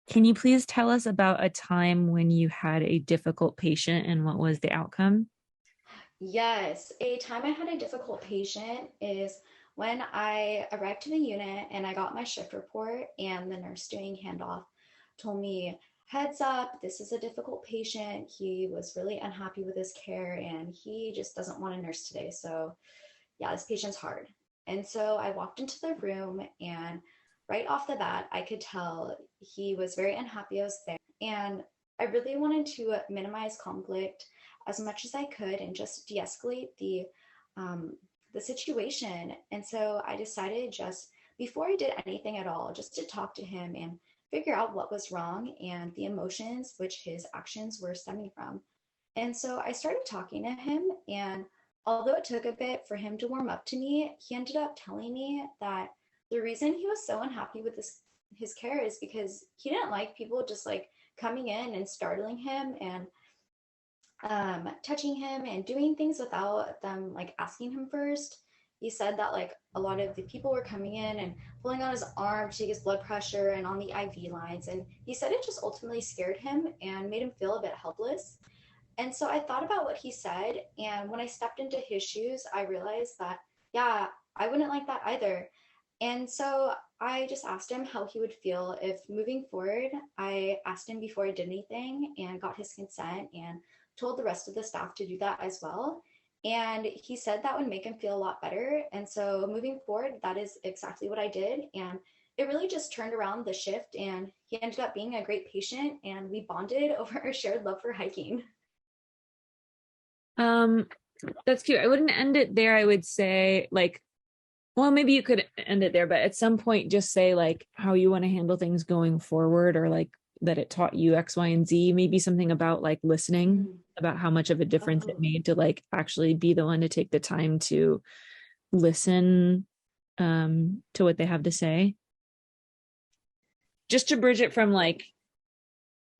Can you please tell us about a time when you had a difficult patient and what was the outcome? Yes, a time I had a difficult patient is when I arrived to the unit and I got my shift report, and the nurse doing handoff told me, heads up, this is a difficult patient. He was really unhappy with his care and he just doesn't want a nurse today. So, yeah, this patient's hard. And so I walked into the room, and right off the bat, I could tell he was very unhappy I was there. And I really wanted to minimize conflict as much as I could and just de-escalate um, the situation. And so I decided, just before I did anything at all, just to talk to him and figure out what was wrong and the emotions which his actions were stemming from. And so I started talking to him, and although it took a bit for him to warm up to me, he ended up telling me that the reason he was so unhappy with his care is because he didn't like people just like coming in and startling him and touching him and doing things without them like asking him first. He said that like a lot of the people were coming in and pulling on his arm to take his blood pressure and on the IV lines. And he said it just ultimately scared him and made him feel a bit helpless. And so I thought about what he said. And when I stepped into his shoes, I realized that, yeah, I wouldn't like that either. And so I just asked him how he would feel if moving forward, I asked him before I did anything and got his consent and told the rest of the staff to do that as well. And he said that would make him feel a lot better. And so moving forward, that is exactly what I did. And it really just turned around the shift. And he ended up being a great patient. And we bonded over our shared love for hiking. Um, that's cute. I wouldn't end it there. I would say like, well, maybe you could end it there, but at some point just say like how you want to handle things going forward or like that it taught you X, Y, and Z, maybe something about like listening, Mm. about how much of a difference it Oh, made to like actually be the one to take the time to listen to what they have to say. Just to bridge it from like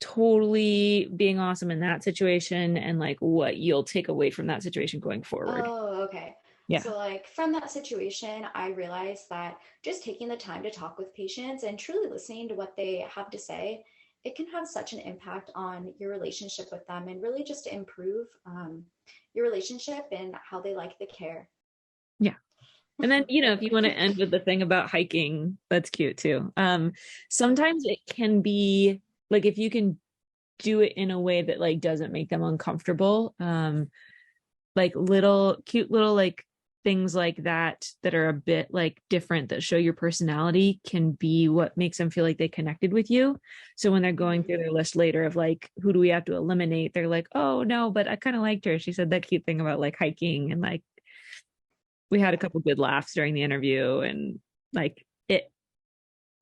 totally being awesome in that situation and like what you'll take away from that situation going forward. oh, okay. Yeah. So, like, from that situation, I realized that just taking the time to talk with patients and truly listening to what they have to say, it can have such an impact on your relationship with them and really just improve your relationship and how they like the care. Yeah. And then, if you Okay. want to end with the thing about hiking, that's cute too. Okay. Sometimes it can be like if you can do it in a way that like doesn't make them uncomfortable, like little cute little like things like that are a bit like different that show your personality can be what makes them feel like they connected with you. So when they're going through Mhm. their list later of like who do we have to eliminate, they're like, oh no, but I kind of liked her. She said that cute thing about like hiking and like we had a Yeah. couple good laughs during the interview and like it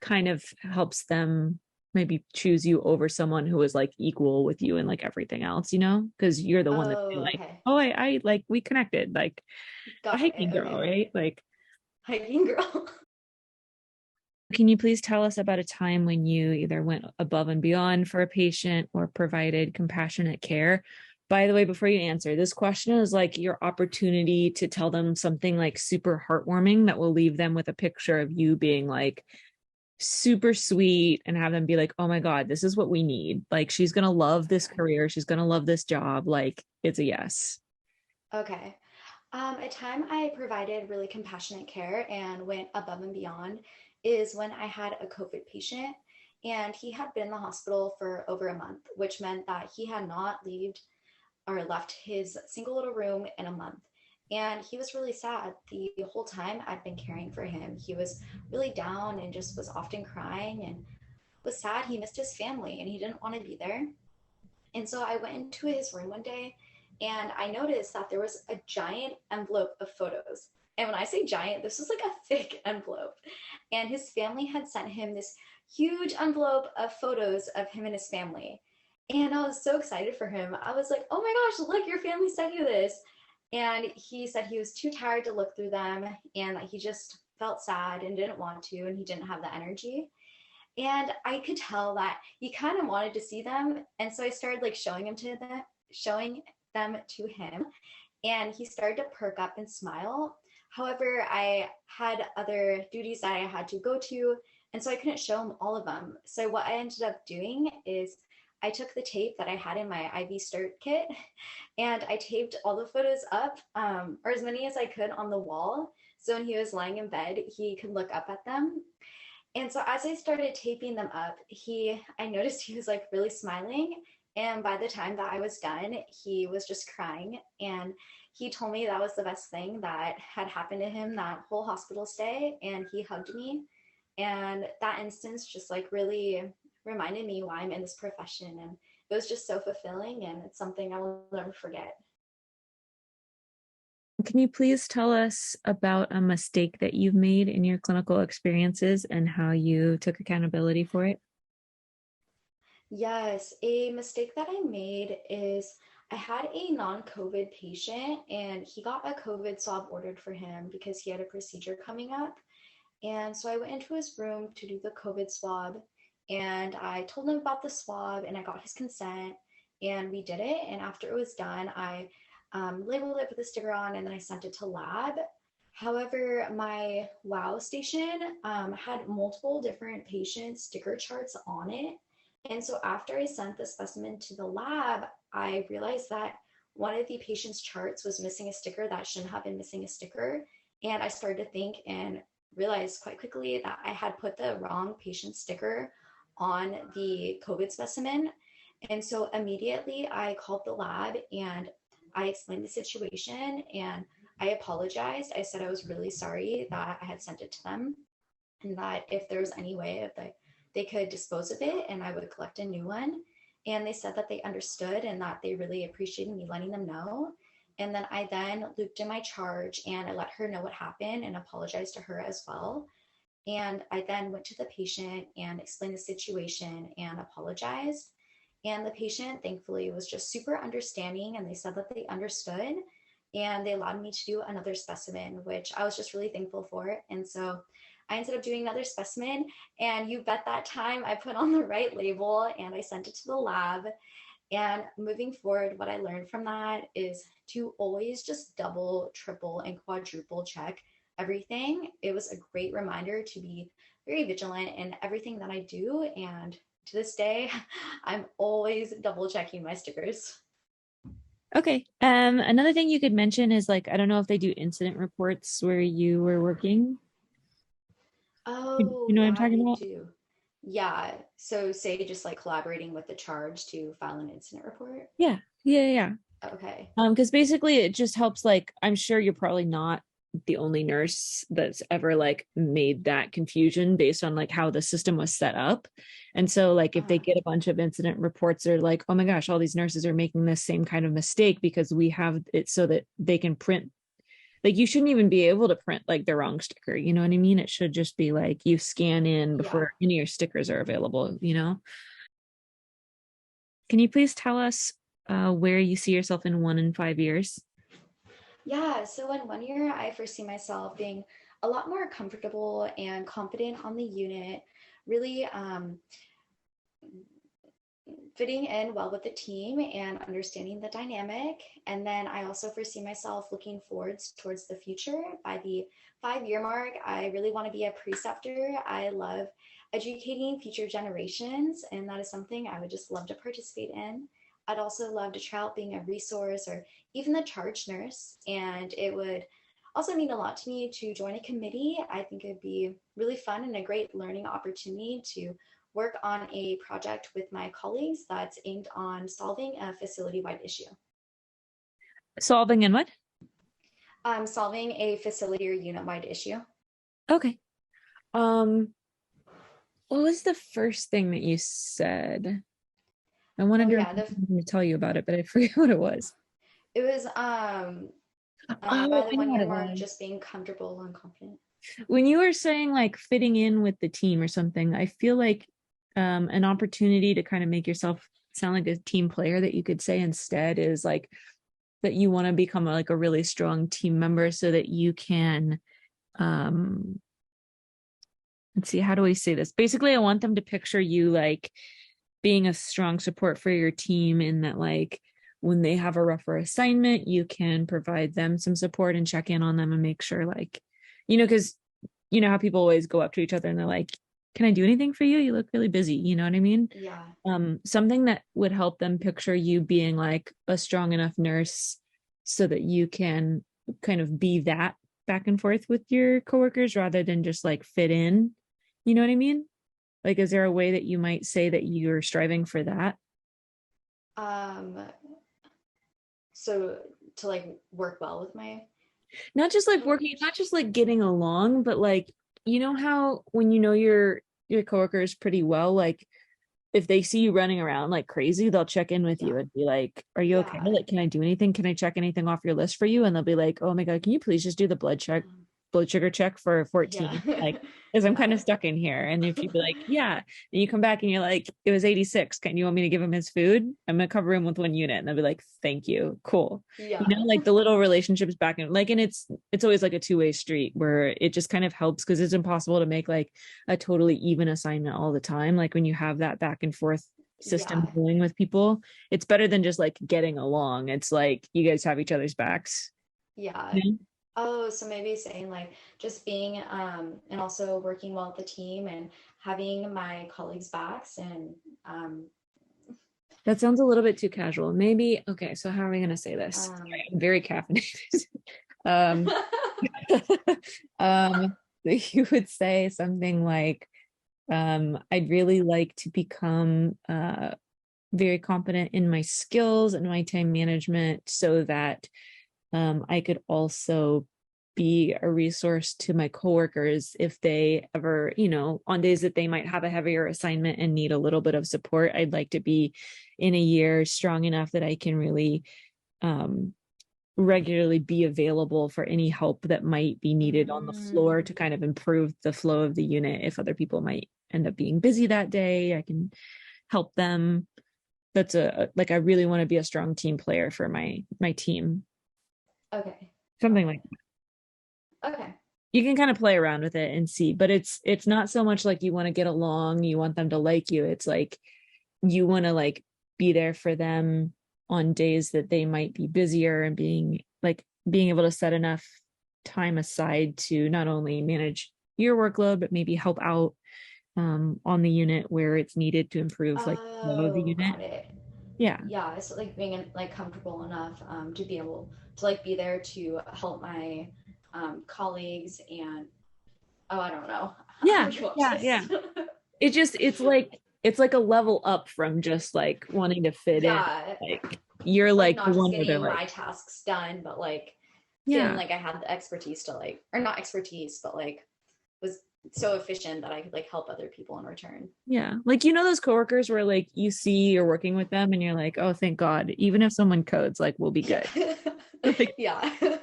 kind of helps them maybe choose you over someone who is like equal with you and like everything else, because you're the one that's Oh, like, okay. oh, I like we connected, like a Got hiking it. girl, Okay. right? Like, Hiking girl. can you please tell us about a time when you either went above and beyond for a patient or provided compassionate care? By the way, before you answer, this question is like your opportunity to tell them something like super heartwarming that will leave them with a picture of you being like super sweet and have them be like, oh my God, this is what we need. Like, she's going to love this Okay. career. She's going to love this job. Like, it's a yes. Okay. A time I provided really compassionate care and went above and beyond is when I had a COVID patient, and he had been in the hospital for over a month, which meant that he had not left his single little room in a month. And he was really sad the whole time I'd been caring for him. He was really down and just was often crying and was sad. He missed his family and he didn't want to be there. And so I went into his room one day, and I noticed that there was a giant envelope of photos. And when I say giant, this was like a thick envelope. And his family had sent him this huge envelope of photos of him and his family. And I was so excited for him. I was like, oh my gosh, look, your family sent you this. And he said he was too tired to look through them and that he just felt sad and didn't want to, and he didn't have the energy. And I could tell that he kind of wanted to see them. And so I started like showing them to him. And he started to perk up and smile. However, I had other duties that I had to go to, and so I couldn't show him all of them. So what I ended up doing is I took the tape that I had in my IV start kit and I taped all the photos up, or as many as I could on the wall. So when he was lying in bed, he could look up at them. And so as I started taping them up, I noticed he was like really smiling. And by the time that I was done, he was just crying. And he told me that was the best thing that had happened to him that whole hospital stay. And he hugged me. And that instance just like really reminded me why I'm in this profession. And it was just so fulfilling. And it's something I will never forget. Can you please tell us about a mistake that you've made in your clinical experiences and how you took accountability for it? Yes, a mistake that I made is I had a non-COVID patient and he got a COVID swab ordered for him because he had a procedure coming up. And so I went into his room to do the COVID swab and I told him about the swab and I got his consent and we did it. And after it was done, I labeled it with a sticker on and then I sent it to lab. However, my WOW station had multiple different patient sticker charts on it. And so after I sent the specimen to the lab, I realized that one of the patient's charts was missing a sticker that shouldn't have been missing a sticker. And I started to think and realized quite quickly that I had put the wrong patient sticker on the COVID specimen. And so immediately I called the lab and I explained the situation and I apologized. I said I was really sorry that I had sent it to them and that if there was any way that they could dispose of it and I would collect a new one. And they said that they understood and that they really appreciated me letting them know. And then I then looped in my charge and I let her know what happened and apologized to her as well. And I then went to the patient and explained the situation and apologized. And the patient, thankfully, was just super understanding and they said that they understood and they allowed me to do another specimen, which I was just really thankful for. And so I ended up doing another specimen, and you bet that time I put on the right label and I sent it to the lab. And moving forward, what I learned from that is to always just double, triple, and quadruple check everything. It was a great reminder to be very vigilant in everything that I do. And to this day, I'm always double checking my stickers. Okay. Another thing you could mention is like, I don't know if they do incident reports where you were working. Oh, You know what I'm yeah, talking they about? do. Yeah. So, say just like collaborating with the charge to file an incident report. Yeah. Yeah. Yeah. Okay. Because basically it just helps, like, I'm sure you're probably not the only nurse that's ever like made that confusion based on like how the system was set up. And so like if they Uh, get a bunch of incident reports, they're like, oh my gosh, all these nurses are making this same kind of mistake because we have it so that they can print, like, you shouldn't even be able to print like the wrong sticker, you know what I mean? It should just be like you scan in yeah. before any of your stickers are available, you know? Can you please tell us where you see yourself in 1 and 5 years? Yeah. So, in 1 year, I foresee myself being a lot more comfortable and confident on the unit, really fitting in well with the team and understanding the dynamic. And then I also foresee myself looking forwards towards the future. By the 5 year mark, I really want to be a preceptor. I love educating future generations, and that is something I would just love to participate in. I'd also love to try out being a resource or even the charge nurse. And it would also mean a lot to me to join a committee. I think it'd be really fun and a great learning opportunity to work on a project with my colleagues that's aimed on solving a facility-wide issue. Solving and what? Solving a facility or unit-wide issue. Okay. Um, what was the first thing that you said? I wanted Oh to yeah, tell you about it, but I forget what it was. it was by Oh, the I know one what year it mark, was. just being comfortable and confident. When you were saying like fitting in with the team or something, I feel like an opportunity to kind of make yourself sound like a team player that you could say instead is like that you want to become like a really strong team member so that you can um let's see, how do we say this? Basically, I want them to picture you like being a strong support for your team in that, like, when they have a rougher assignment, you can provide them some support and check in on them and make sure, like, because you know how people always go up to each other and they're like, can I do anything for you? You look really busy. You know what I mean? Yeah. Something that would help them picture you being like a strong enough nurse so that you can kind of be that back and forth with your coworkers rather than just like fit in. You know what I mean? Like, is there a way that you might say that you're striving for that? Um, so to like work well with my Not just like working, coworkers. not just like getting along, but like, you know how when you know your coworkers pretty well, like if they see you running around like crazy, they'll check in with you Yeah. and be like, are you okay? Yeah. Like, can I do anything? Can I check anything off your list for you? And they'll be like, oh my God, can you please just do the blood sugar check for Yeah. 14? Like, because I'm kind Yeah. of stuck in here. And if you'd be like, yeah, and you come back and you're like, it was 86. Can you want me to give him his food? I'm gonna cover him with one unit. And they'll be like, thank you. Cool. Yeah. Like the little relationships back and like, and it's always like a two-way street where it just kind of helps because it's impossible to make like a totally even assignment all the time. Like when you have that back and forth system Yeah. going with people, it's better than just like getting along. It's like you guys have each other's backs. Yeah. You know? Oh, so maybe saying like just being and also working well with the team and having my colleagues' backs and That sounds a little bit too casual. Maybe, okay, so how are we going to say this? um Sorry, I'm very caffeinated. um, you would say something like, I'd really like to become very competent in my skills and my time management so that I could also be a resource to my coworkers if they ever, on days that they might have a heavier assignment and need a little bit of support. I'd like to be in a year strong enough that I can really um, regularly be available for any help that might be needed on the floor mm, to kind of improve the flow of the unit. If other people might end up being busy that day, I can help them. That's like I really want to be a strong team player for my team. okay. Something like Okay. Okay. you can kind of play around with it and see, but it's not so much like you want to get along, you want them to like you. It's like you want to like be there for them on days that they might be busier and being able to set enough time aside to not only manage your workload but maybe help out on the unit where it's needed to improve like the flow of the Oh, unit. got it. Yeah. Yeah, it's like being like comfortable enough to be able to like be there to help my colleagues and oh, I don't know. How Yeah. do you watch Yeah. this? Yeah. It's like a level up from just like wanting to fit in. Yeah, Like you're like like the not just one where they're getting like, my tasks done, but like feeling yeah, like I had the expertise to like, or not expertise, but like was so efficient that I could like help other people in return. yeah. Like those coworkers where like you see you're working with them and you're like, oh, thank God, even if someone codes, like we'll be Yeah. good. Like, Yeah.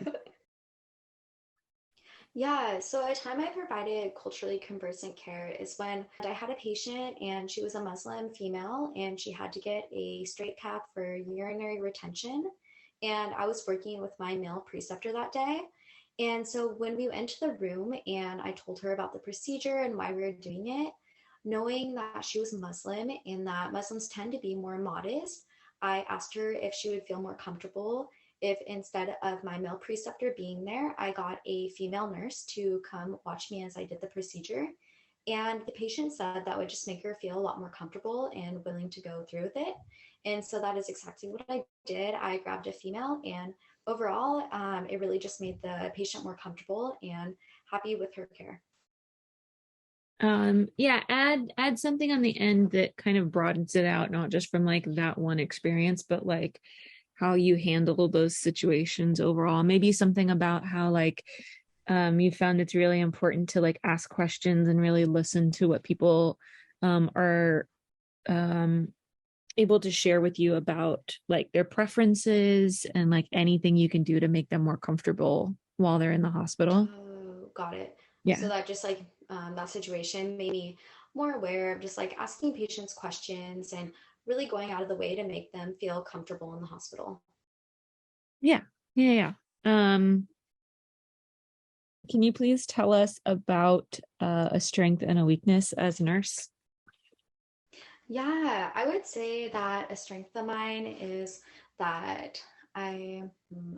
Yeah, so a time I provided culturally conversant care is when I had a patient and she was a Muslim female and she had to get a straight path for urinary retention. And I was working with my male preceptor that day. And so when we went to the room and I told her about the procedure and why we were doing it, knowing that she was Muslim and that Muslims tend to be more modest, I asked her if she would feel more comfortable if instead of my male preceptor being there, I got a female nurse to come watch me as I did the procedure. And the patient said that would just make her feel a lot more comfortable and willing to go through with it. And so that is exactly what I did. I grabbed a female, and overall, it really just made the patient more comfortable and happy with her care. yeah, add something on the end that kind of broadens it out, not just from like that one experience, but like how you handle those situations overall. Maybe something about how like you found it's really important to like ask questions and really listen to what people are um able to share with you about like their preferences and like anything you can do to make them more comfortable while they're in the hospital. Oh, got it. So Yeah. that just like that situation made me more aware of just like asking patients questions and really going out of the way to make them feel comfortable in the hospital. Yeah. Yeah. Can you please tell us about a strength and a weakness as a nurse? Yeah, I would say that a strength of mine is that I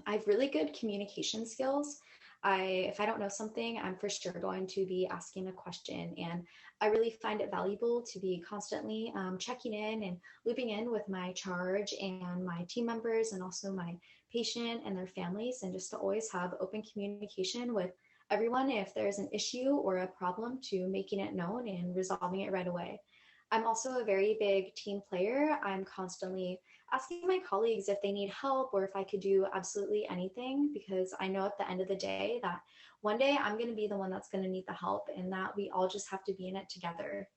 have really good communication skills. If I don't know something, I'm for sure going to be asking a question, and I really find it valuable to be constantly checking in and looping in with my charge and my team members, and also my patient and their families, and just to always have open communication with everyone if there's an issue or a problem, to making it known and resolving it right away. I'm also a very big team player. I'm constantly asking my colleagues if they need help or if I could do absolutely anything, because I know at the end of the day that one day I'm going to be the one that's going to need the help, and that we all just have to be in it together.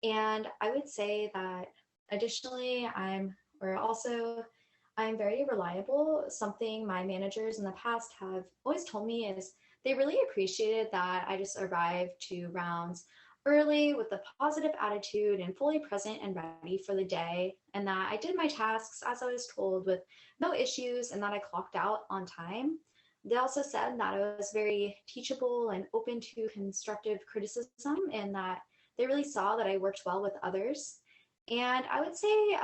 And I would say that additionally, I'm very reliable. Something my managers in the past have always told me is they really appreciated that I just arrived to rounds early with a positive attitude and fully present and ready for the day, and that I did my tasks as I was told with no issues, and that I clocked out on time. They also said that I was very teachable and open to constructive criticism, and that they really saw that I worked well with others. And I would say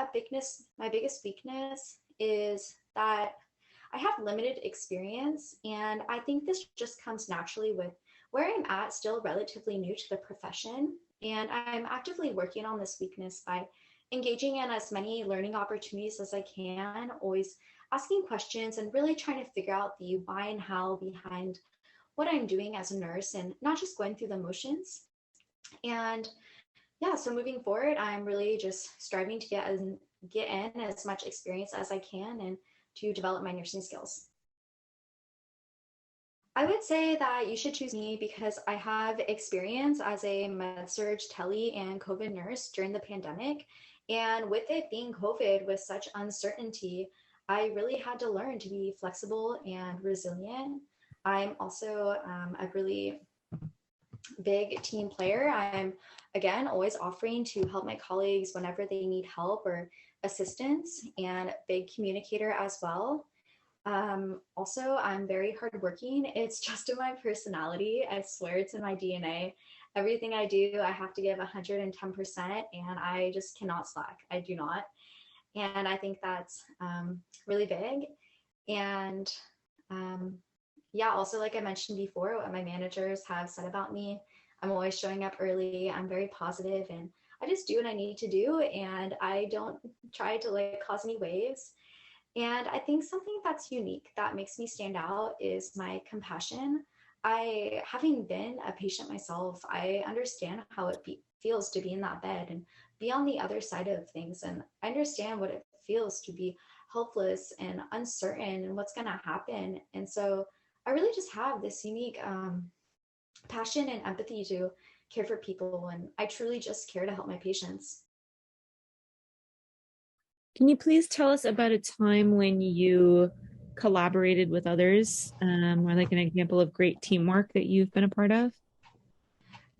my biggest weakness is that I have limited experience. And I think this just comes naturally with where I'm at, still relatively new to the profession. And I'm actively working on this weakness by engaging in as many learning opportunities as I can, always asking questions and really trying to figure out the why and how behind what I'm doing as a nurse, and not just going through the motions. And yeah, so moving forward, I'm really just striving to get in as much experience as I can, and to develop my nursing skills. I would say that you should choose me because I have experience as a med-surg tele and COVID nurse during the pandemic. And with it being COVID with such uncertainty, I really had to learn to be flexible and resilient. I'm also a really big team player. I'm, again, always offering to help my colleagues whenever they need help or assistance, and big communicator as well. Also, I'm very hardworking. It's just in my personality. I swear it's in my DNA. Everything I do, I have to give 110%, and I just cannot slack. I do not. And I think that's really big. And yeah, also, like I mentioned before, what my managers have said about me, I'm always showing up early. I'm very positive, and I just do what I need to do, and I don't try to like cause any waves. And I think something that's unique that makes me stand out is my compassion. Having been a patient myself, I understand how feels to be in that bed and be on the other side of things. And I understand what it feels to be helpless and uncertain and what's going to happen. And so I really just have this unique passion and empathy to care for people. And I truly just care to help my patients. Can you please tell us about a time when you collaborated with others, or like an example of great teamwork that you've been a part of?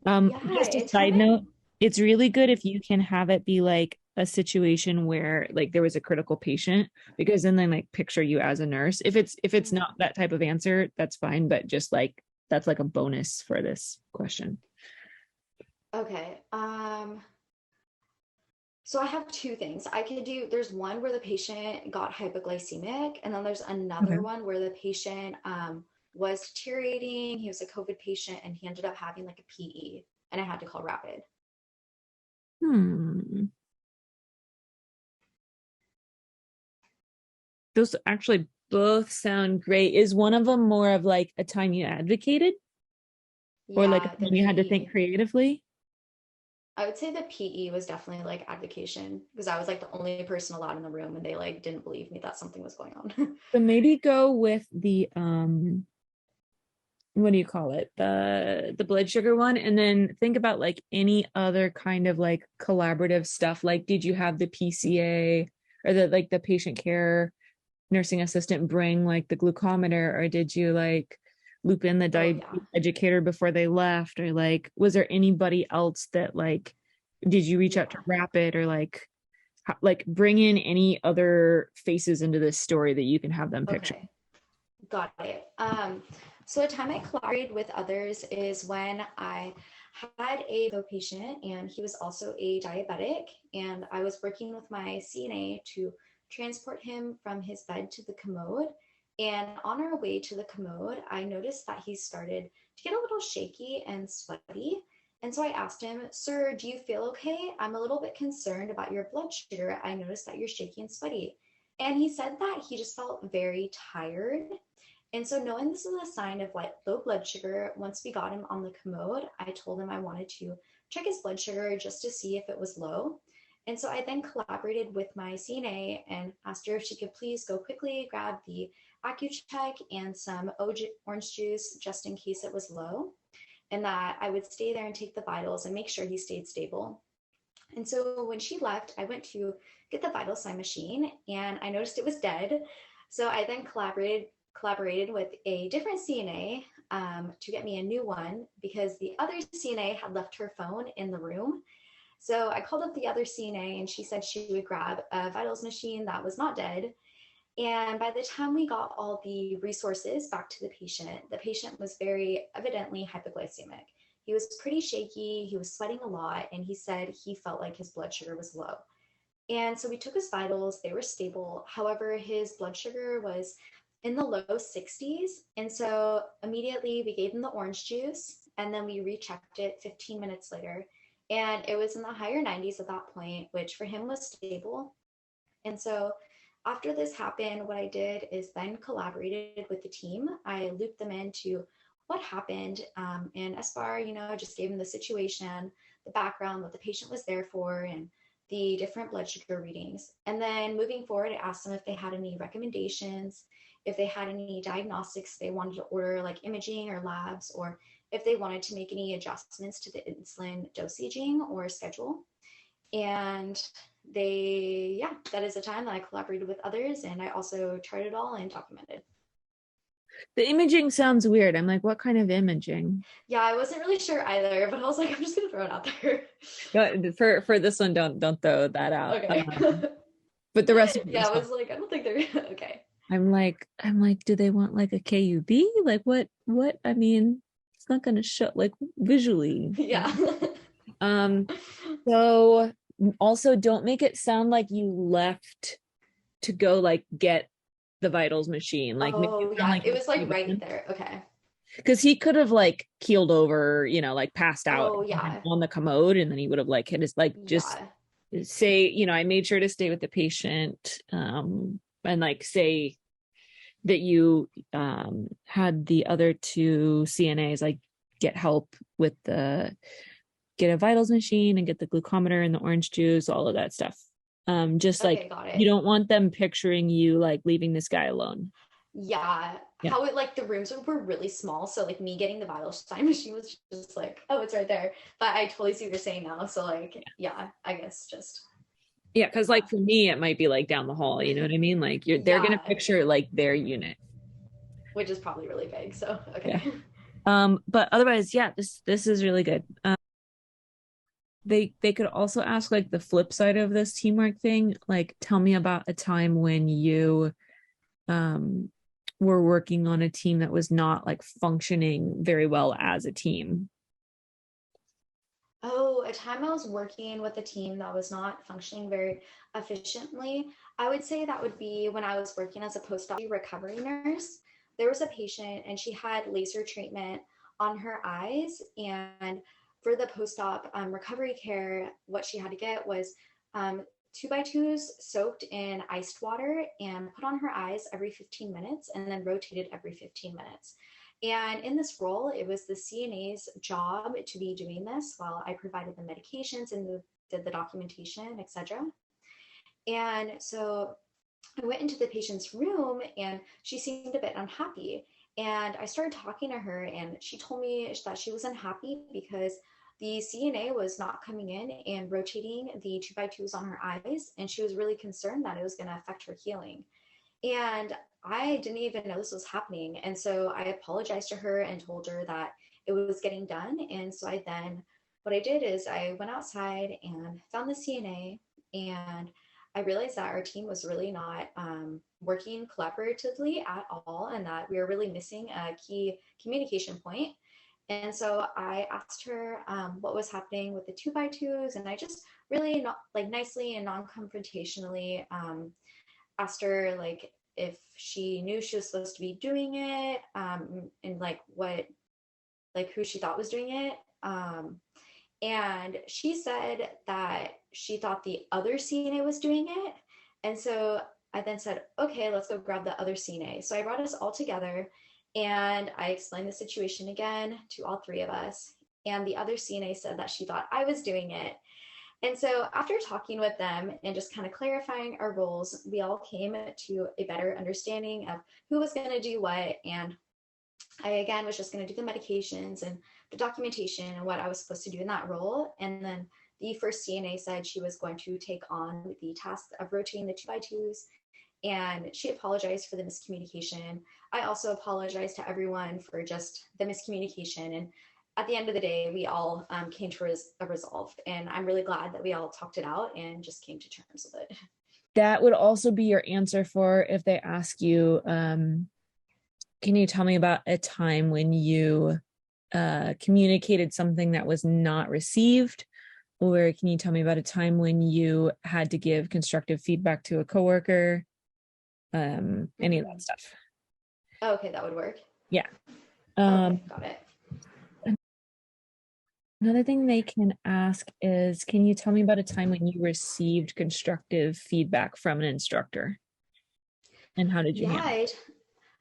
Yeah, Just a it's side time. note, it's really good if you can have it be like a situation where like there was a critical patient, because then they like picture you as a nurse. If it's not that type of answer, that's fine, but just like that's like a bonus for this question. Okay. So I have two things I could do. There's one where the patient got hypoglycemic, and then there's Okay. another one where the patient was deteriorating. He was a COVID patient, and he ended up having like a PE, and I had to call rapid. Hmm. Those actually both sound great. Is one of them more of like a time you advocated, or like a Yeah, the time you had to think PE. creatively? I would say the PE was definitely like advocation, because I was like the only person allowed in the room, and they like didn't believe me that something was going on. So maybe go with the what do you call it, the blood sugar one, and then think about like any other kind of like collaborative stuff. Like, did you have the PCA or the like the patient care nursing assistant bring like the glucometer, or did you like loop in the Oh yeah. diabetes educator before they left, or like was there anybody else that like did you reach out to Yeah. rapid, or like bring in any other faces into this story that you can have them picture? Okay. Got it. So a time I collaborated with others is when I had a co-patient, and he was also a diabetic, and I was working with my CNA to transport him from his bed to the commode. And on our way to the commode, I noticed that he started to get a little shaky and sweaty. And so I asked him, "Sir, do you feel okay? I'm a little bit concerned about your blood sugar. I noticed that you're shaky and sweaty." And he said that he just felt very tired. And so, knowing this is a sign of like low blood sugar, once we got him on the commode, I told him I wanted to check his blood sugar just to see if it was low. And so I then collaborated with my CNA and asked her if she could please go quickly grab the AccuCheck and some orange juice just in case it was low, and that I would stay there and take the vitals and make sure he stayed stable. And so when she left, I went to get the vital sign machine and I noticed it was dead. So I then collaborated with a different CNA to get me a new one because the other CNA had left her phone in the room. So I called up the other CNA and she said she would grab a vitals machine that was not dead. And by the time we got all the resources back to the patient was very evidently hypoglycemic. He was pretty shaky, he was sweating a lot, and he said he felt like his blood sugar was low. And so we took his vitals, they were stable. However, his blood sugar was in the low 60s. And so immediately we gave him the orange juice and then we rechecked it 15 minutes later. And it was in the higher 90s at that point, which for him was stable. And so after this happened, what I did is then collaborated with the team. I looped them into what happened. And SBAR, just gave him the situation, the background, what the patient was there for, and the different blood sugar readings. And then moving forward, I asked them if they had any recommendations, if they had any diagnostics they wanted to order, like imaging or labs, or if they wanted to make any adjustments to the insulin dosaging or schedule. And that is a time that I collaborated with others, and I also charted it all and documented. The imaging sounds weird. I'm like, what kind of imaging? Yeah, I wasn't really sure either, but I was like, I'm just gonna throw it out there. For this one, don't throw that out. Okay. But the rest of Yeah, I was like, I don't think they're okay. I'm like, do they want like a KUB? Like what? I mean, it's not gonna show like visually. Yeah. So also don't make it sound like you left to go like get the vitals machine. Like, oh yeah, like it was like right there. Okay. Because he could have like keeled over, like passed out Oh yeah. on the commode, and then he would have like hit his like just say, I made sure to stay with the patient, and like say that you had the other two CNAs like get help with get a vitals machine and get the glucometer and the orange juice, all of that stuff. Just okay, like you don't want them picturing you like leaving this guy alone. Yeah. How it like the rooms were really small, so like me getting the vital sign machine was just like, oh, it's right there. But I totally see what you're saying now. So like, yeah, I guess just because like for me it might be like down the hall, you know what I mean? Like they're gonna picture like their unit, which is probably really big. So okay. But otherwise, yeah, this is really good. They could also ask like the flip side of this teamwork thing, like tell me about a time when you were working on a team that was not like functioning very well as a team. Oh, a time I was working with a team that was not functioning very efficiently. I would say that would be when I was working as a post-op recovery nurse. There was a patient and she had laser treatment on her eyes. And for the post-op recovery care, what she had to get was 2x2s soaked in iced water and put on her eyes every 15 minutes and then rotated every 15 minutes. And in this role, it was the CNA's job to be doing this while I provided the medications and did the documentation, etc. And so I went into the patient's room and she seemed a bit unhappy. And I started talking to her and she told me that she was unhappy because the CNA was not coming in and rotating the 2x2s on her eyes. And she was really concerned that it was going to affect her healing. And I didn't even know this was happening. And so I apologized to her and told her that it was getting done. And so what I did is I went outside and found the CNA, and I realized that our team was really not working collaboratively at all, and that we were really missing a key communication point. And so I asked her what was happening with the 2x2s, and I just really not like nicely and non-confrontationally asked her like if she knew she was supposed to be doing it, and like what, like who she thought was doing it. And she said that she thought the other CNA was doing it. And so I then said, okay, let's go grab the other CNA. So I brought us all together and I explained the situation again to all three of us. And the other CNA said that she thought I was doing it. And so after talking with them and just kind of clarifying our roles, we all came to a better understanding of who was going to do what. And I again was just going to do the medications and the documentation and what I was supposed to do in that role. And then the first CNA said she was going to take on the task of rotating the 2x2s. And she apologized for the miscommunication. I also apologized to everyone for just the miscommunication. And at the end of the day, we all came to a resolve. And I'm really glad that we all talked it out and just came to terms with it. That would also be your answer for if they ask you, can you tell me about a time when you communicated something that was not received? Or can you tell me about a time when you had to give constructive feedback to a coworker? Any of that stuff. Okay, that would work. Yeah. Okay, got it. Another thing they can ask is, can you tell me about a time when you received constructive feedback from an instructor? And how did you handle it?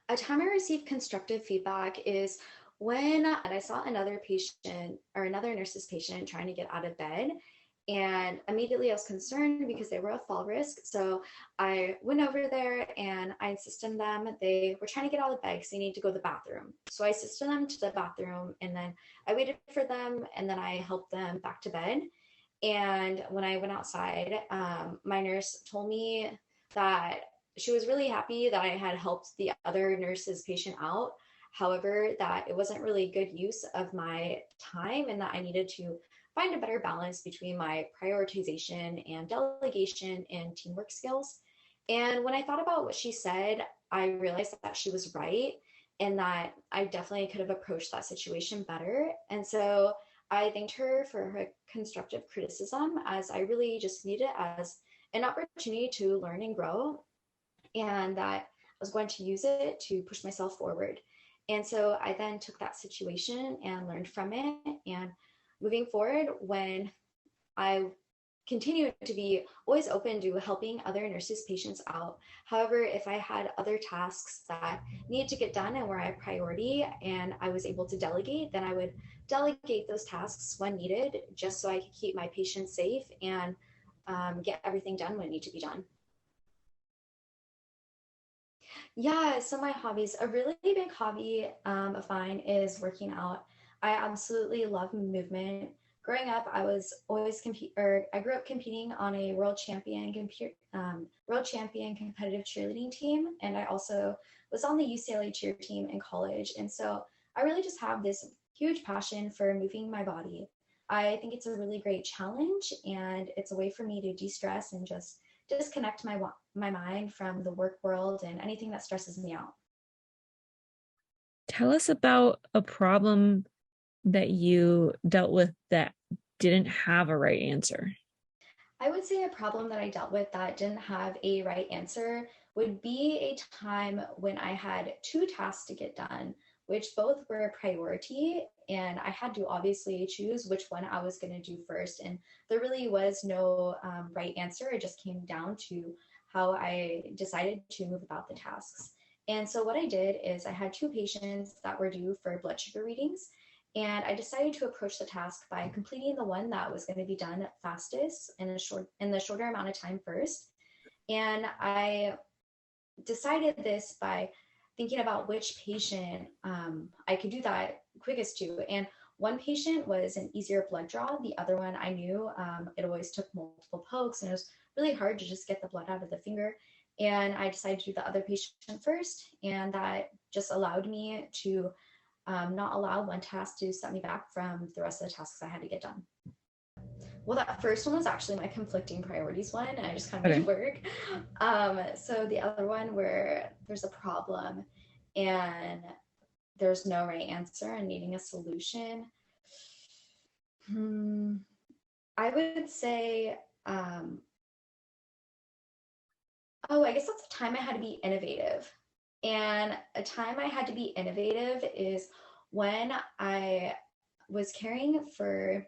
A time I received constructive feedback is when I saw another patient or another nurse's patient trying to get out of bed. And immediately I was concerned because they were a fall risk. So I went over there and I insisted on them. They were trying to get out of bed because they need to go to the bathroom. So I assisted them to the bathroom and then I waited for them and then I helped them back to bed. And when I went outside, my nurse told me that she was really happy that I had helped the other nurse's patient out. However, that it wasn't really good use of my time and that I needed to find a better balance between my prioritization and delegation and teamwork skills. And when I thought about what she said, I realized that she was right and that I definitely could have approached that situation better. And so I thanked her for her constructive criticism, as I really just needed it as an opportunity to learn and grow, and that I was going to use it to push myself forward. And so I then took that situation and learned from it. And moving forward, when I continue to be always open to helping other nurses' patients out. However, if I had other tasks that needed to get done and were a priority and I was able to delegate, then I would delegate those tasks when needed, just so I could keep my patients safe and get everything done when it needed to be done. Yeah, so my hobbies, a really big hobby of mine is working out. I absolutely love movement. Growing up, I was always I grew up competing on a world champion competitive cheerleading team, and I also was on the UCLA cheer team in college. And so I really just have this huge passion for moving my body. I think it's a really great challenge, and it's a way for me to de-stress and just disconnect my mind from the work world and anything that stresses me out. Tell us about a problem that you dealt with that didn't have a right answer. I would say a problem that I dealt with that didn't have a right answer would be a time when I had two tasks to get done, which both were a priority. And I had to obviously choose which one I was going to do first. And there really was no right answer. It just came down to how I decided to move about the tasks. And so what I did is I had two patients that were due for blood sugar readings. And I decided to approach the task by completing the one that was going to be done fastest in the shorter amount of time first. And I decided this by thinking about which patient I could do that quickest to. And one patient was an easier blood draw. The other one I knew it always took multiple pokes and it was really hard to just get the blood out of the finger. And I decided to do the other patient first. And that just allowed me to not allow one task to set me back from the rest of the tasks I had to get done. Well, that first one was actually my conflicting priorities one, and I just kind of made it work. So the other one where there's a problem and there's no right answer and needing a solution. I would say Oh, I guess that's a time I had to be innovative. And a time I had to be innovative is when I was caring for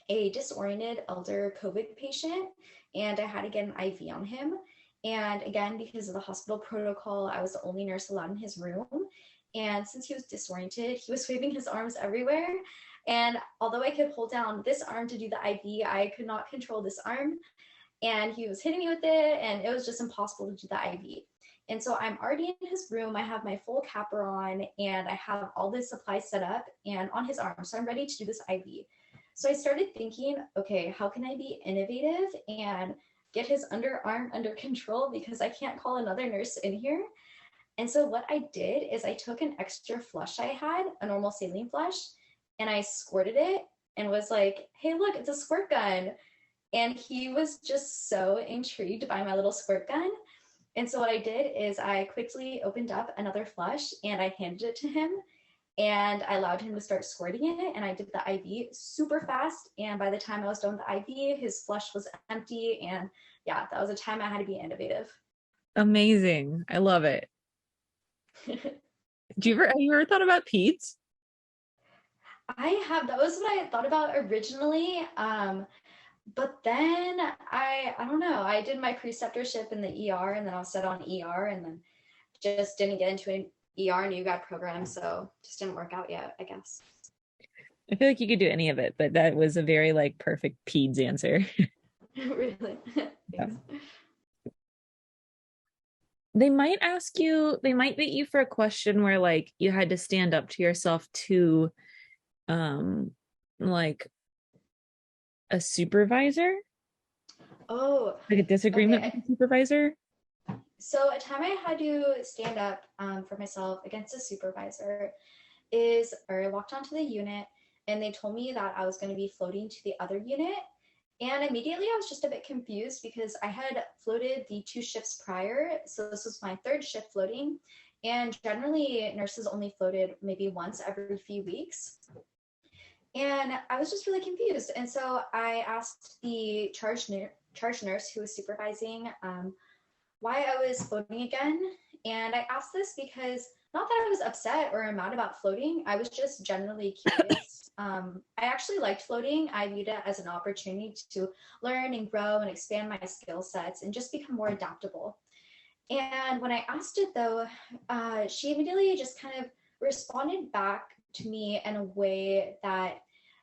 a disoriented elder COVID patient, and I had to get an IV on him. And again, because of the hospital protocol, I was the only nurse allowed in his room. And since he was disoriented, he was waving his arms everywhere. And although I could hold down this arm to do the IV, I could not control this arm. And he was hitting me with it, and it was just impossible to do the IV. And so I'm already in his room. I have my full capper on, and I have all this supplies set up and on his arm. So I'm ready to do this IV. So I started thinking, okay, how can I be innovative and get his underarm under control because I can't call another nurse in here? And so what I did is I took an extra flush I had, a normal saline flush, and I squirted it and was like, hey, look, it's a squirt gun. And he was just so intrigued by my little squirt gun. And so what I did is I quickly opened up another flush and I handed it to him, and I allowed him to start squirting it. And I did the IV super fast. And by the time I was done with the IV, his flush was empty. And yeah, that was a time I had to be innovative. Amazing. I love it. Have you ever thought about peds? That was what I thought about originally. But then I don't know, I did my preceptorship in the ER, and then I was set on ER, and then just didn't get into an ER new grad program. So just didn't work out yet, I guess. I feel like you could do any of it, but that was a very like perfect peds answer. Really? Yeah. Thanks. They might bait you for a question where like you had to stand up to yourself to um like a supervisor, Oh, like a disagreement with okay. a supervisor. So a time I had to stand up for myself against a supervisor is, or I walked onto the unit and they told me that I was going to be floating to the other unit. And immediately I was just a bit confused because I had floated the 2 shifts prior. So this was my third shift floating. And generally, nurses only floated maybe once every few weeks. And I was just really confused. And so I asked the charge nurse who was supervising why I was floating again. And I asked this because not that I was upset or mad about floating, I was just generally curious. I actually liked floating. I viewed it as an opportunity to learn and grow and expand my skill sets and just become more adaptable. And when I asked it though, she immediately just kind of responded back to me in a way that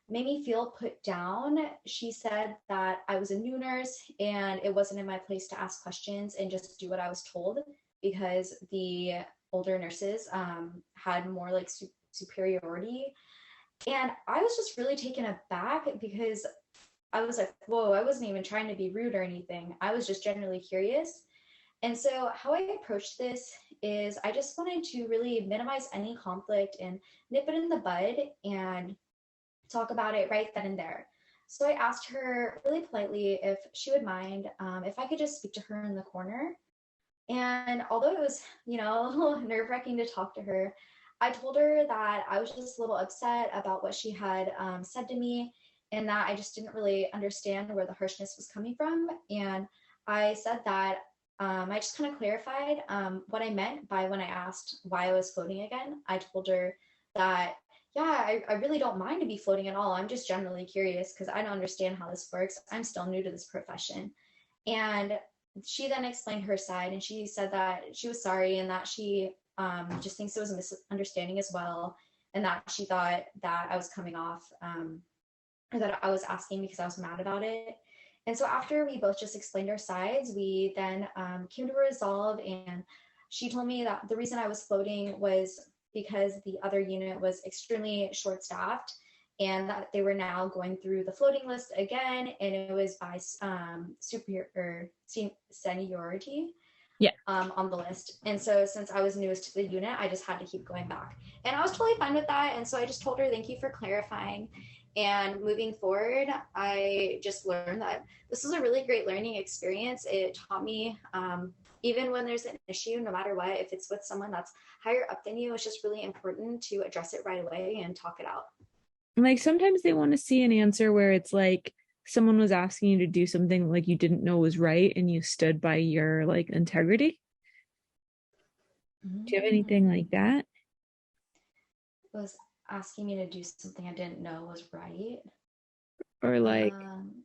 made me feel put down. She said that I was a new nurse and it wasn't in my place to ask questions and just do what I was told because the older nurses had more like superiority. And I was just really taken aback because I was like, whoa, I wasn't even trying to be rude or anything. I was just generally curious. And so, how I approached this is I just wanted to really minimize any conflict and nip it in the bud and talk about it right then and there. So, I asked her really politely if she would mind if I could just speak to her in the corner. And although it was, a little nerve wracking to talk to her, I told her that I was just a little upset about what she had said to me and that I just didn't really understand where the harshness was coming from. And I said that I just kind of clarified what I meant by when I asked why I was floating again. I told her that, yeah, I really don't mind to be floating at all. I'm just generally curious because I don't understand how this works. I'm still new to this profession. And she then explained her side and she said that she was sorry and that she just thinks it was a misunderstanding as well, and that she thought that I was coming off or that I was asking because I was mad about it. And so after we both just explained our sides, we then came to a resolve, and she told me that the reason I was floating was because the other unit was extremely short staffed and that they were now going through the floating list again, and it was by seniority Yeah. on the list. And so since I was newest to the unit, I just had to keep going back. And I was totally fine with that. And so I just told her, thank you for clarifying. And moving forward, I just learned that this was a really great learning experience. It taught me, even when there's an issue, no matter what, if it's with someone that's higher up than you, it's just really important to address it right away and talk it out. Like sometimes they want to see an answer where it's like someone was asking you to do something like you didn't know was right and you stood by your like integrity? Do you have anything Mm. like that? Was asking me to do something I didn't know was right. Or Um,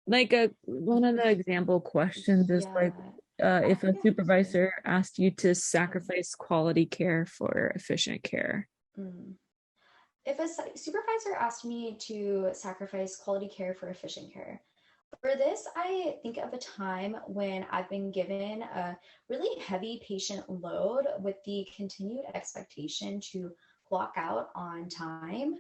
like a one of the example questions is yeah, like I if a think I have to. supervisor asked you to Oh, sacrifice quality care for efficient care. mm. If a supervisor asked me to sacrifice quality care for efficient care, for this, I think of a time when I've been given a really heavy patient load with the continued expectation to clock out on time.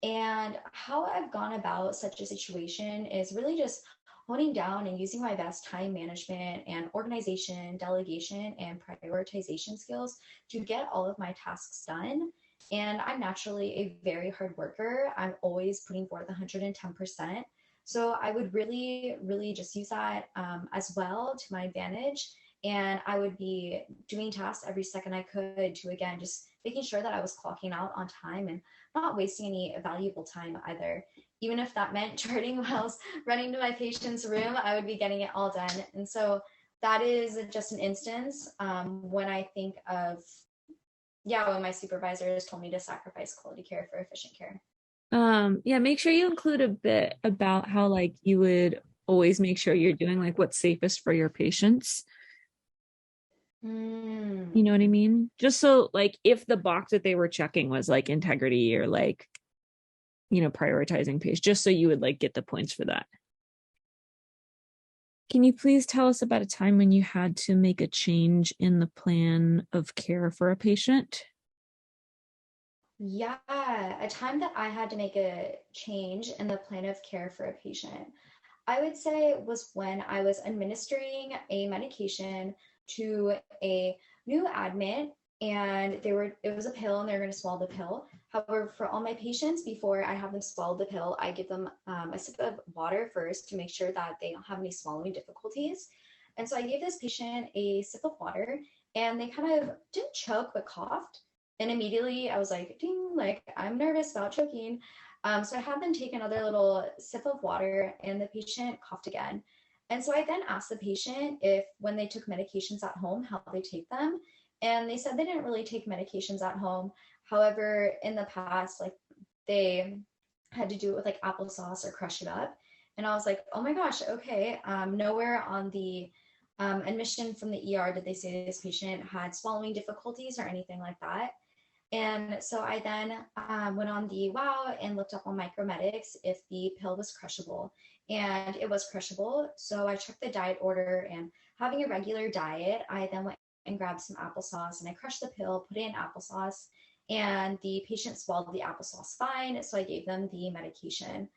And how I've gone about such a situation is really just honing down and using my best time management and organization, delegation, and prioritization skills to get all of my tasks done. And I'm naturally a very hard worker. I'm always putting forth 110%. So I would really, really just use that as well to my advantage. And I would be doing tasks every second I could to, again, just making sure that I was clocking out on time and not wasting any valuable time either. Even if that meant charting while I was running to my patient's room, I would be getting it all done. And so that is just an instance when I think of, yeah, when my supervisors told me to sacrifice quality care for efficient care. Yeah, make sure you include a bit about how like you would always make sure you're doing like what's safest for your patients. You Mm, know what I mean? Just so like if the box that they were checking was like integrity or like, prioritizing pace, just so you would like get the points for that. Can you please tell us about a time when you had to make a change in the plan of care for a patient? yeah, a time that I had to make a change in the plan of care for a patient. I would say was when I was administering a medication to a new admit, and it was a pill and they were going to swallow the pill. However, for all my patients, before I have them swallow the pill, I give them a sip of water first to make sure that they don't have any swallowing difficulties. And so I gave this patient a sip of water, and they kind of didn't choke but coughed. And immediately I was like, ding, like I'm nervous about choking. So I had them take another little sip of water, and the patient coughed again. And so I then asked the patient if when they took medications at home, how they take them. And they said they didn't really take medications at home. However, in the past, like they had to do it with like applesauce or crush it up. And I was like, oh my gosh, okay. Nowhere on the admission from the ER did they say this patient had swallowing difficulties or anything like that. And so I then went on the WOW and looked up on Micromedics if the pill was crushable. And it was crushable. So I checked the diet order, and having a regular diet, I then went and grabbed some applesauce and I crushed the pill, put it in applesauce, and the patient swallowed the applesauce fine. So I gave them the medication.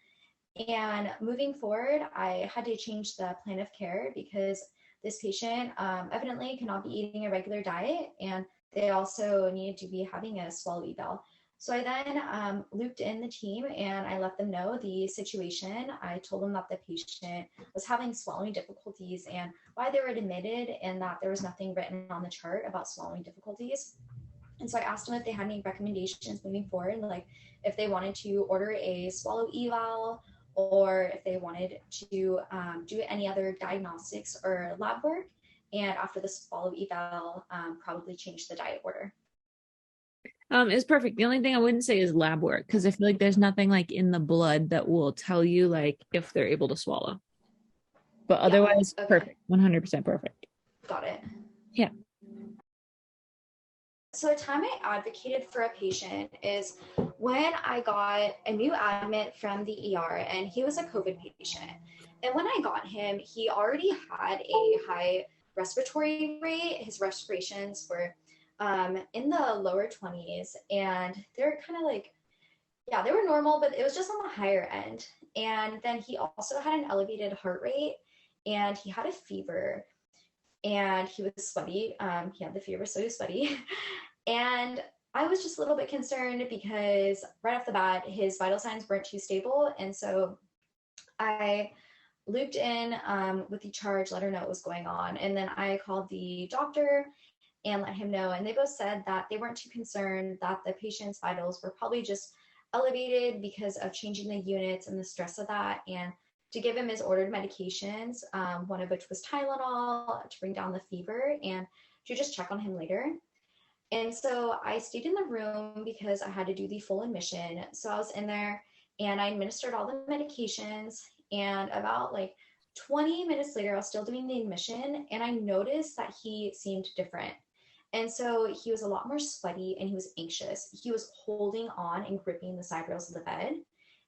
And moving forward, I had to change the plan of care because this patient evidently cannot be eating a regular diet, and they also needed to be having a swallow eval. So I then looped in the team and I let them know the situation. I told them that the patient was having swallowing difficulties and why they were admitted, and that there was nothing written on the chart about swallowing difficulties. And so I asked them if they had any recommendations moving forward, like if they wanted to order a swallow eval or if they wanted to do any other diagnostics or lab work. And after the swallow eval, probably change the diet order. It's perfect. The only thing I wouldn't say is lab work because I feel like there's nothing like in the blood that will tell you like if they're able to swallow. But Yeah. otherwise, Okay. perfect. 100% perfect. Got it. Yeah. So a time I advocated for a patient is when I got a new admit from the ER, and he was a COVID patient. And when I got him, he already had a high respiratory rate. His respirations were in the lower 20s, and they're kind of like, yeah, they were normal, but it was just on the higher end. And then he also had an elevated heart rate, and he had a fever, and he was sweaty. He had the fever, so he was sweaty. And I was just a little bit concerned because right off the bat, his vital signs weren't too stable. And so I looped in with the charge, let her know what was going on. And then I called the doctor and let him know. And they both said that they weren't too concerned, that the patient's vitals were probably just elevated because of changing the units and the stress of that. And to give him his ordered medications, one of which was Tylenol to bring down the fever and to just check on him later. And so I stayed in the room because I had to do the full admission. So I was in there and I administered all the medications. And about like 20 minutes later, I was still doing the admission and I noticed that he seemed different. And so he was a lot more sweaty and he was anxious. He was holding on and gripping the side rails of the bed.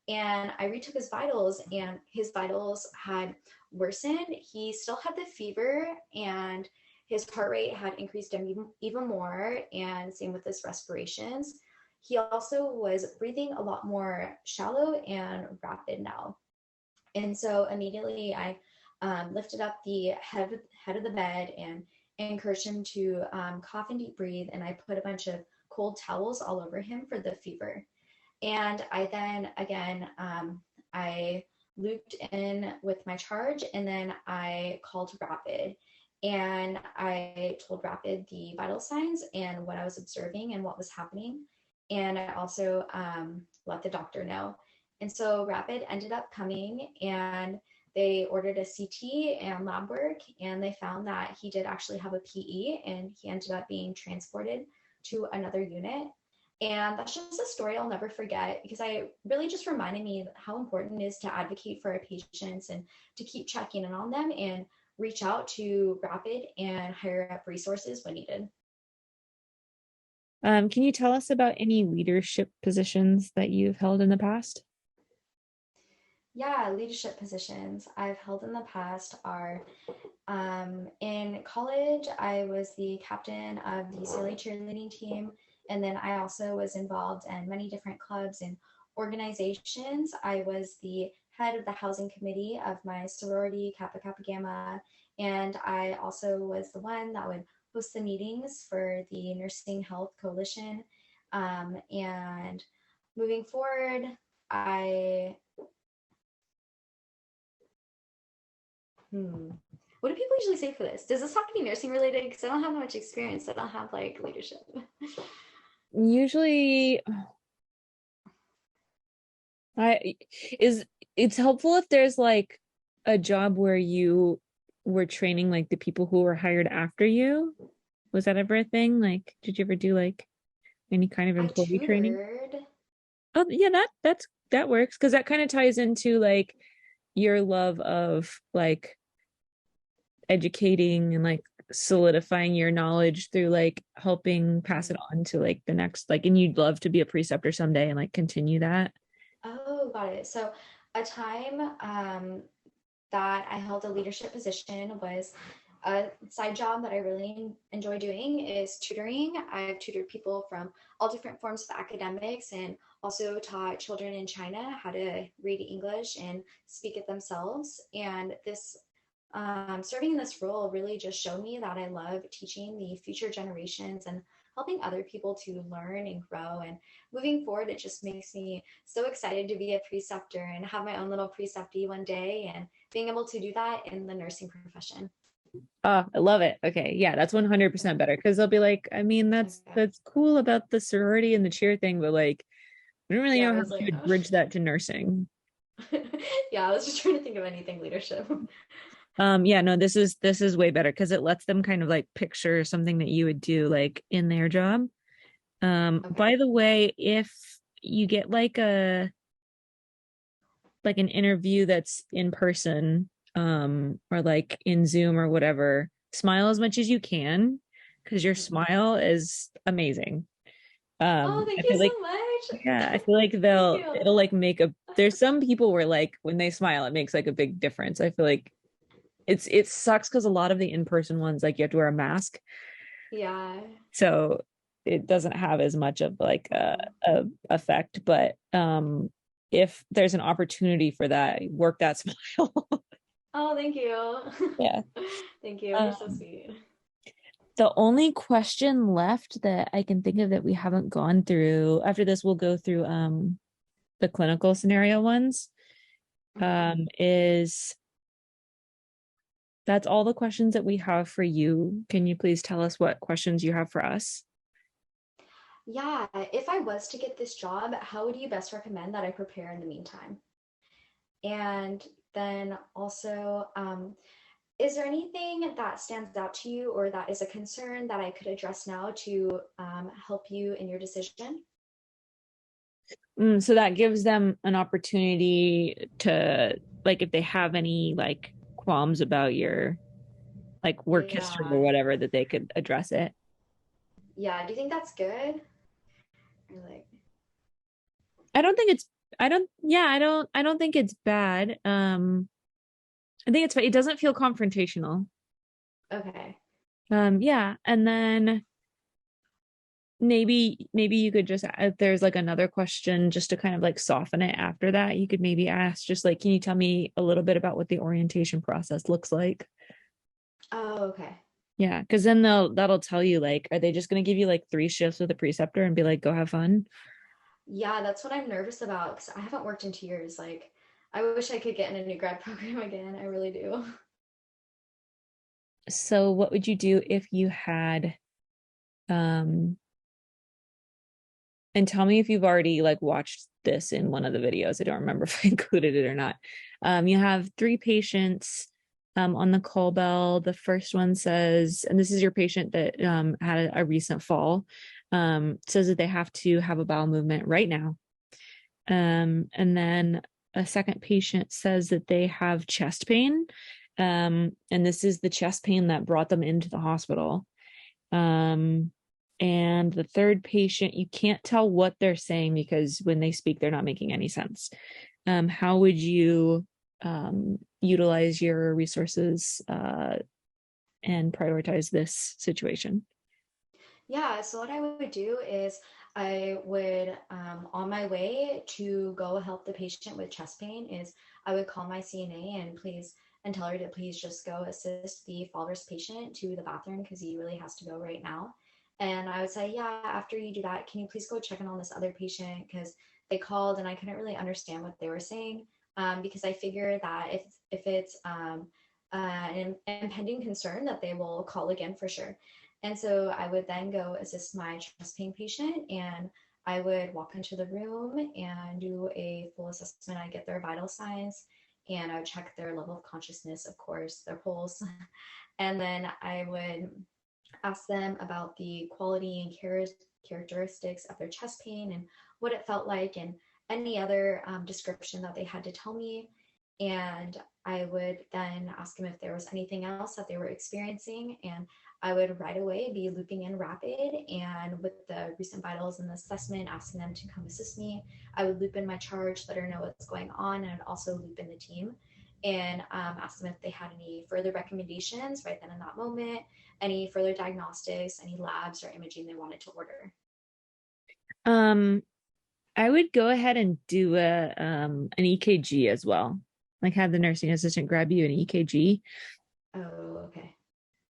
And I retook his vitals and his vitals had worsened. He still had the fever and his heart rate had increased even more, and same with his respirations. He also was breathing a lot more shallow and rapid now. And so immediately I lifted up the head of the bed and encouraged him to cough and deep breathe. And I put a bunch of cold towels all over him for the fever. And I then again, I looped in with my charge and then I called Rapid. And I told Rapid the vital signs and what I was observing and what was happening. And I also let the doctor know. And so Rapid ended up coming and they ordered a CT and lab work, and they found that he did actually have a PE and he ended up being transported to another unit. And that's just a story I'll never forget because I really just reminded me how important it is to advocate for our patients and to keep checking in on them and reach out to Rapid and higher up resources when needed. Can you tell us about any leadership positions that you've held in the past? Yeah, leadership positions I've held in the past are in college, I was the captain of the UCLA cheerleading team. And then I also was involved in many different clubs and organizations. I was the head of the housing committee of my sorority, Kappa Kappa Gamma. And I also was the one that would host the meetings for the Nursing Health Coalition. And moving forward, what do people usually say for this? Does this have to be nursing related? Because I don't have much experience. I don't have like leadership. Usually, I is it's helpful if there's like a job where you were training like the people who were hired after you. Was that ever a thing? Like, did you ever do like any kind of I employee training? tutored. Oh, yeah, that works because that kind of ties into like your love of like educating and like solidifying your knowledge through like helping pass it on to like the next like, and you'd love to be a preceptor someday and like continue that. Oh, got it. So a time that I held a leadership position was a side job that I really enjoy doing is tutoring. I've tutored people from all different forms of academics and also taught children in China how to read English and speak it themselves. And this serving in this role really just showed me that I love teaching the future generations and helping other people to learn and grow. And moving forward, it just makes me so excited to be a preceptor and have my own little preceptee one day and being able to do that in the nursing profession. Oh, I love it. Okay. Yeah, that's 100% better because they'll be like, I mean, Okay. that's cool about the sorority and the cheer thing, but like, I don't really Yeah, know I how was you like, would oh. bridge that to nursing. Yeah, I was just trying to think of anything leadership. Yeah, no, this is way better because it lets them kind of like picture something that you would do like in their job. Okay. By the way, if you get like an interview that's in person, or like in Zoom or whatever, smile as much as you can because your Mhm. smile is amazing. Oh, thank I you feel like, so much. yeah, I feel like Thank you. it'll like make a, there's some people where like when they smile, it makes like a big difference. I feel like it sucks because a lot of the in-person ones, like you have to wear a mask. Yeah. So it doesn't have as much of like a effect, but if there's an opportunity for that, work that smile. Oh, thank you. Yeah. Thank you. You're so Um, sweet. the only question left that I can think of that we haven't gone through, after this we'll go through the clinical scenario ones, Mhm. is that's all the questions that we have for you. Can you please tell us what questions you have for us? Yeah, if I was to get this job, how would you best recommend that I prepare in the meantime? And then also, is there anything that stands out to you or that is a concern that I could address now to help you in your decision? So that gives them an opportunity to, like, if they have any like qualms about your like work history or Yeah. whatever, that they could address it. Yeah. Do you think that's good? Or like, I don't think it's, I don't, yeah, I don't think it's bad. I think it doesn't feel confrontational. okay. Yeah. And then maybe you could just, if there's like another question just to kind of like soften it after that, you could maybe ask just like, can you tell me a little bit about what the orientation process looks like? Oh, okay. Yeah, because then that'll tell you, like, are they just gonna give you like 3 shifts with a preceptor and be like, go have fun? Yeah, that's what I'm nervous about because I haven't worked in 2 years. Like, I wish I could get in a new grad program again. I really do. So what would you do if you had um and tell me if you've already like watched this in one of the videos. I don't remember if I included it or not. You have 3 patients on the call bell. The first one says, and this is your patient that had a recent fall, says that they have to have a bowel movement right now. And then a second patient says that they have chest pain. And this is the chest pain that brought them into the hospital. Um, and the third patient, you can't tell what they're saying because when they speak, they're not making any sense. How would you utilize your resources and prioritize this situation? Yeah, so what I would do is I would, on my way to go help the patient with chest pain, is I would call my CNA and tell her to please just go assist the fall risk patient to the bathroom because he really has to go right now. And I would say, yeah, after you do that, can you please go check in on this other patient because they called and I couldn't really understand what they were saying, because I figure that if it's an impending concern that they will call again for sure. And so I would then go assist my chest pain patient and I would walk into the room and do a full assessment. I get their vital signs and I would check their level of consciousness, of course, their pulse. And then I would ask them about the quality and characteristics of their chest pain and what it felt like and any other description that they had to tell me. And I would then ask them if there was anything else that they were experiencing. And I would right away be looping in rapid and with the recent vitals and the assessment, asking them to come assist me. I would loop in my charge, let her know what's going on, and also loop in the team and ask them if they had any further recommendations right then in that moment, any further diagnostics, any labs or imaging they wanted to order. Um, I would go ahead and do a an EKG as well. Like have the nursing assistant grab you an EKG, Oh, okay.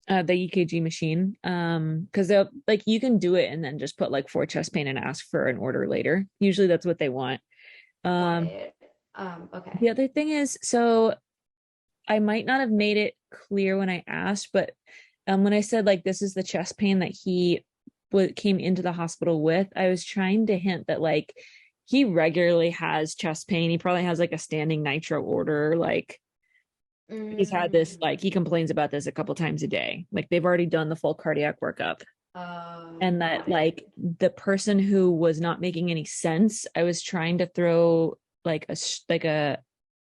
the EKG machine. Because they'll like you can do it and then just put like for chest pain and ask for an order later. Usually that's what they want. Got Um, it. Okay. the other thing is, so I might not have made it clear when I asked, but when I said like this is the chest pain that he came into the hospital with, I was trying to hint that like he regularly has chest pain. He probably has like a standing nitro order. Like he's had this, Mm, like he complains about this a couple times a day. Like they've already done the full cardiac workup. And that got it. like the person who was not making any sense, I was trying to throw like a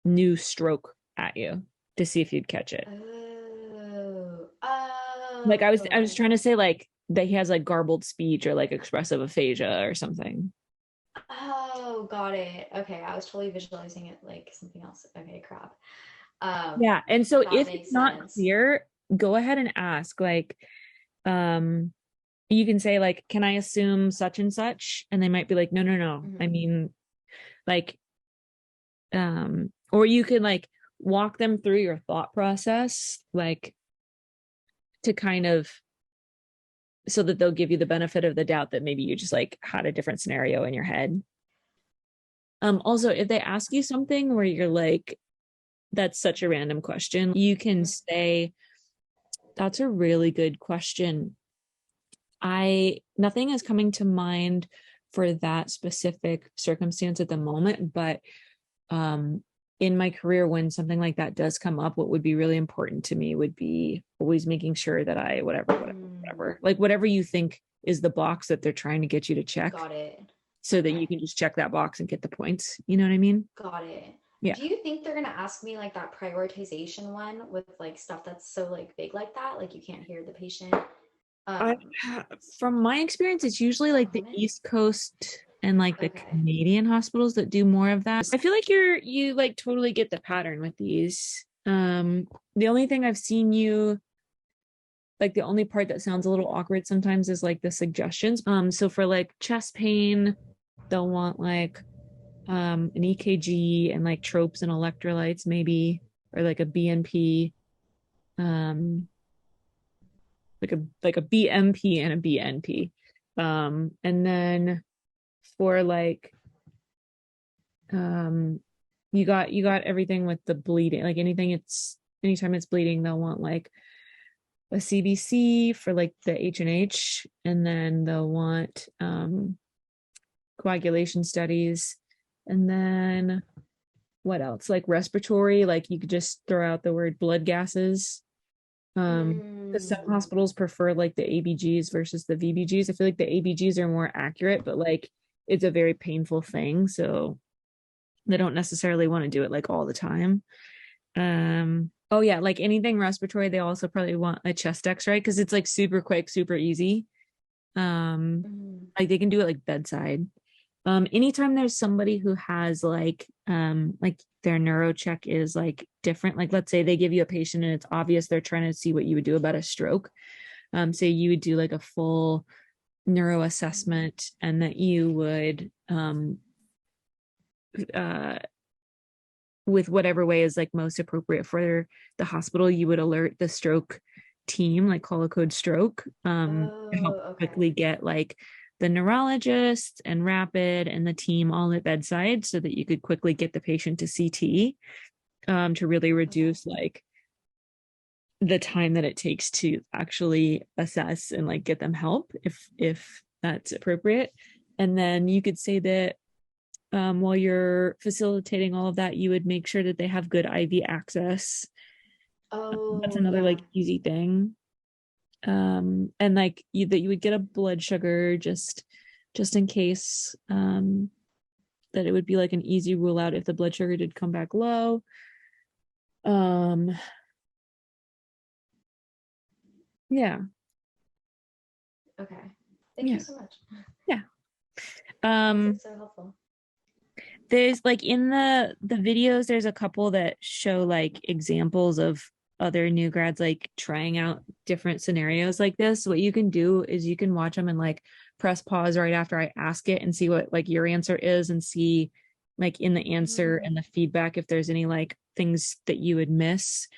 new stroke at you to see if you'd catch it. Oh, Like I was okay. trying to say like that he has like garbled speech or like expressive aphasia or something. Oh, got it. Okay, I was totally visualizing it like something else. Okay, crap. Yeah. And so That if it's makes not sense. clear, go ahead and ask like um you can say like, can I assume such and such? And they might be like, no, no, no. I Mhm. mean, like or you can like walk them through your thought process like to kind of so that they'll give you the benefit of the doubt that maybe you just like had a different scenario in your head. Also if they ask you something where you're like that's such a random question, you can say that's a really good question. I nothing is coming to mind for that specific circumstance at the moment, but in my career, when something like that does come up, what would be really important to me would be always making sure that I, whatever, like whatever you think is the box that they're trying to get you to check, Got it. so that you Okay. can just check that box and get the points. You know what I mean? Got it. Yeah. Do you think they're gonna ask me like that prioritization one with like stuff that's so like big like that? Like you can't hear the patient? I, Um, from my experience, it's usually like the common? East Coast and like the Okay. Canadian hospitals that do more of that. I feel like you like totally get the pattern with these. The only thing I've seen you like the only part that sounds a little awkward sometimes is like the suggestions. So for like chest pain, they'll want like an EKG and like tropes and electrolytes maybe, or like a BNP, um like a BMP and a BNP. And then for like um you got everything with the bleeding, like anytime it's bleeding, they'll want like a CBC for like the H&H, and then they'll want coagulation studies, and then what else, like respiratory, like you could just throw out the word blood gases. Because some Mm, hospitals prefer like the ABGs versus the VBGs. I feel like the ABGs are more accurate, but like it's a very painful thing, so they don't necessarily want to do it like all the time. Oh yeah, like anything respiratory, they also probably want a chest x-ray because it's like super quick, super easy. um mm, like they can do it like bedside. Anytime there's somebody who has like their neuro check is like different, like let's say they give you a patient and it's obvious they're trying to see what you would do about a stroke. So you would do like a full neuro mm. assessment, and that you would uh with whatever way is like most appropriate for the hospital, you would alert the stroke team, like call a code stroke, to help Oh, okay. quickly get like the neurologist and rapid and the team all at bedside so that you could quickly get the patient to CT, to really Okay. reduce like the time that it takes to actually assess and like get them help if that's appropriate. And then you could say that while you're facilitating all of that, you would make sure that they have good IV access. That's Oh, another like yeah. easy thing. And like that you would get a blood sugar just in case, that it would be like an easy rule out if the blood sugar did come back low. Um, yeah, Okay. Thank you yeah, so much. yeah. This Um, is so helpful. there's like in the videos, there's a couple that show like examples of other new grads like trying out different scenarios like this. What you can do is you can watch them and like press pause right after I ask it and see what like your answer is, and see like in the answer Mm. and the feedback if there's any like things that you would miss.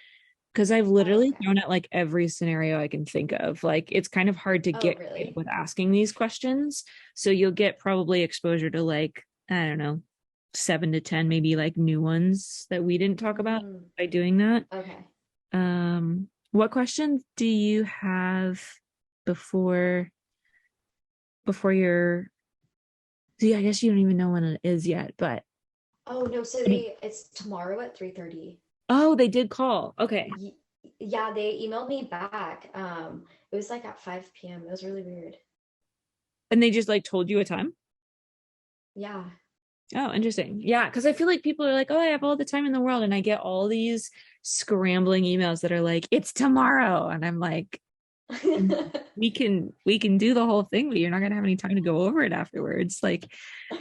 Because I've Oh, literally okay. thrown at like every scenario I can think of. Like it's kind of hard to Oh, get really? with asking these questions. So you'll get probably exposure to like, I don't know, 7 to 10, maybe like new ones that we didn't talk about Mm. by doing that. Okay. What questions do you have before your, see, I guess you don't even know when it is yet, but Oh, no, so it's tomorrow at 3:30. oh, they did call. Okay. Y Yeah, they emailed me back. It was like at 5 p.m. It was really weird. And they just like told you a time? Yeah. Oh, interesting. Yeah, because I feel like people are like, "Oh, I have all the time in the world," and I get all these scrambling emails that are like, "It's tomorrow," and I'm like, "We can do the whole thing, but you're not gonna have any time to go over it afterwards." Like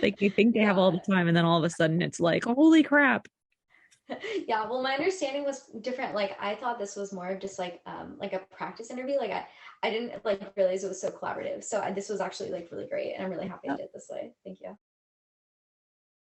they think they have all Yeah. the time, and then all of a sudden it's like, "Holy crap!" Yeah, well, my understanding was different. Like I thought this was more of just like a practice interview. Like I didn't like realize it was so collaborative. So this was actually like really great, and I'm really happy I did it this way. Thank you.